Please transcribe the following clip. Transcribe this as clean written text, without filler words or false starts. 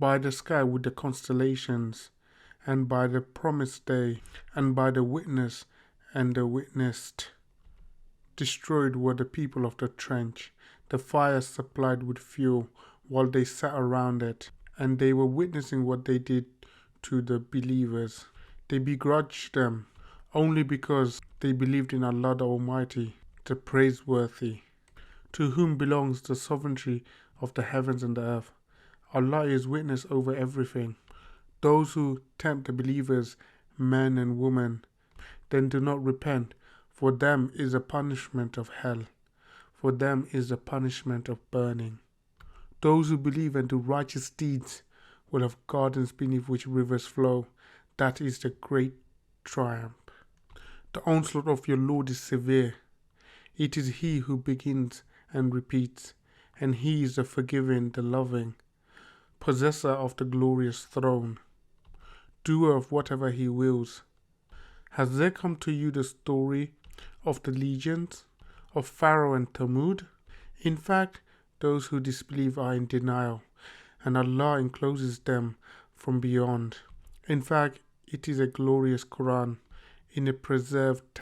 by the sky with the constellations, and by the promised day, and by the witness and the witnessed. Destroyed were the people of the trench, the fire supplied with fuel while they sat around it, and they were witnessing what they did to the believers. They begrudged them only because they believed in Allah the Almighty, the Praiseworthy, to whom belongs the sovereignty of the heavens and the earth. Allah is witness over everything. Those who tempt the believers, men and women, then do not repent, for them is a punishment of hell. For them is the punishment of burning. Those who believe and do righteous deeds will have gardens beneath which rivers flow. That is the great triumph. The onslaught of your Lord is severe. It is He who begins and repeats, and He is the forgiving, the loving, possessor of the glorious throne, doer of whatever He wills. Has there come to you the story of the legions of Pharaoh and Thamud? In fact, those who disbelieve are in denial, and Allah encloses them from beyond. In fact, it is a glorious Quran in a preserved